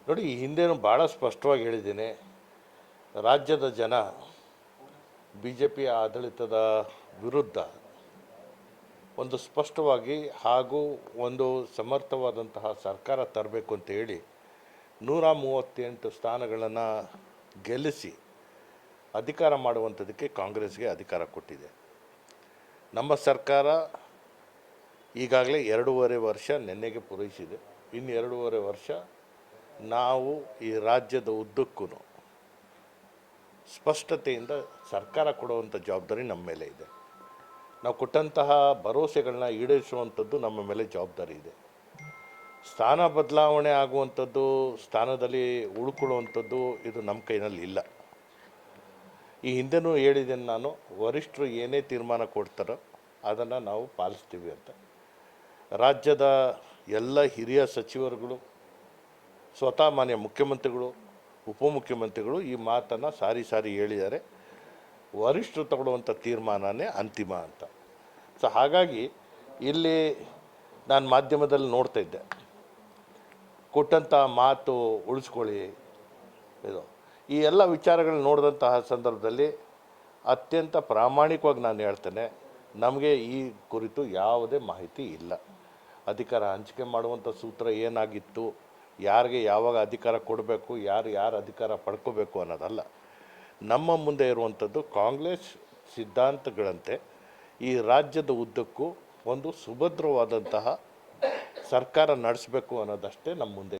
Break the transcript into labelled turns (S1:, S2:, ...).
S1: ನೋಡಿ, ಈ ಹಿಂದೆನೂ ಭಾಳ ಸ್ಪಷ್ಟವಾಗಿ ಹೇಳಿದ್ದೀನಿ. ರಾಜ್ಯದ ಜನ ಬಿ ಜೆ ಪಿಯ ಆಡಳಿತದ ವಿರುದ್ಧ ಒಂದು ಸ್ಪಷ್ಟವಾಗಿ ಹಾಗೂ ಒಂದು ಸಮರ್ಥವಾದಂತಹ ಸರ್ಕಾರ ತರಬೇಕು ಅಂತ ಹೇಳಿ 138 ಸ್ಥಾನಗಳನ್ನು ಗೆಲ್ಲಿಸಿ ಅಧಿಕಾರ ಮಾಡುವಂಥದ್ದಕ್ಕೆ ಕಾಂಗ್ರೆಸ್ಗೆ ಅಧಿಕಾರ ಕೊಟ್ಟಿದೆ. ನಮ್ಮ ಸರ್ಕಾರ ಈಗಾಗಲೇ 2.5 ವರ್ಷ ನೆನ್ನೆಗೆ ಪೂರೈಸಿದೆ. ಇನ್ನು 2.5 ವರ್ಷ ನಾವು ಈ ರಾಜ್ಯದ ಉದ್ದಕ್ಕೂ ಸ್ಪಷ್ಟತೆಯಿಂದ ಸರ್ಕಾರ ಕೊಡುವಂಥ ಜವಾಬ್ದಾರಿ ನಮ್ಮ ಮೇಲೆ ಇದೆ. ನಾವು ಕೊಟ್ಟಂತಹ ಭರವಸೆಗಳನ್ನ ಈಡೇರಿಸುವಂಥದ್ದು ನಮ್ಮ ಮೇಲೆ ಜವಾಬ್ದಾರಿ ಇದೆ. ಸ್ಥಾನ ಬದಲಾವಣೆ ಆಗುವಂಥದ್ದು, ಸ್ಥಾನದಲ್ಲಿ ಉಳ್ಕೊಳ್ಳುವಂಥದ್ದು ಇದು ನಮ್ಮ ಕೈನಲ್ಲಿ ಇಲ್ಲ. ಈ ಹಿಂದೆನೂ ಹೇಳಿದ್ದೇನೆ ನಾನು, ವರಿಷ್ಠರು ಏನೇ ತೀರ್ಮಾನ ಕೊಡ್ತಾರೋ ಅದನ್ನು ನಾವು ಪಾಲಿಸ್ತೀವಿ ಅಂತ. ರಾಜ್ಯದ ಎಲ್ಲ ಹಿರಿಯ ಸಚಿವರುಗಳು, ಸ್ವತಃ ಮಾನ್ಯ ಮುಖ್ಯಮಂತ್ರಿಗಳು, ಉಪಮುಖ್ಯಮಂತ್ರಿಗಳು ಈ ಮಾತನ್ನು ಸಾರಿ ಸಾರಿ ಹೇಳಿದ್ದಾರೆ. ವರಿಷ್ಠರು ತಗೊಳ್ಳುವಂಥ ತೀರ್ಮಾನವೇ ಅಂತಿಮ ಅಂತ. ಸೊ ಹಾಗಾಗಿ ಇಲ್ಲಿ ನಾನು ಮಾಧ್ಯಮದಲ್ಲಿ ನೋಡ್ತಾ ಇದ್ದೆ, ಕೊಟ್ಟಂಥ ಮಾತು ಉಳಿಸ್ಕೊಳ್ಳಿ ಇದು ಈ ಎಲ್ಲ ವಿಚಾರಗಳು ನೋಡಿದಂತಹ ಸಂದರ್ಭದಲ್ಲಿ ಅತ್ಯಂತ ಪ್ರಾಮಾಣಿಕವಾಗಿ ನಾನು ಹೇಳ್ತೇನೆ, ನಮಗೆ ಈ ಕುರಿತು ಯಾವುದೇ ಮಾಹಿತಿ ಇಲ್ಲ. ಅಧಿಕಾರ ಹಂಚಿಕೆ ಮಾಡುವಂಥ ಸೂತ್ರ ಏನಾಗಿತ್ತು, ಯಾರಿಗೆ ಯಾವಾಗ ಅಧಿಕಾರ ಕೊಡಬೇಕು, ಯಾರು ಅಧಿಕಾರ ಪಡ್ಕೋಬೇಕು ಅನ್ನೋದಲ್ಲ. ನಮ್ಮ ಮುಂದೆ ಇರುವಂಥದ್ದು ಕಾಂಗ್ರೆಸ್ ಸಿದ್ಧಾಂತಗಳಂತೆ ಈ ರಾಜ್ಯದ ಉದ್ದಕ್ಕೂ ಒಂದು ಸುಭದ್ರವಾದಂತಹ ಸರ್ಕಾರ ನಡೆಸಬೇಕು ಅನ್ನೋದಷ್ಟೇ ನಮ್ಮ ಮುಂದೆ.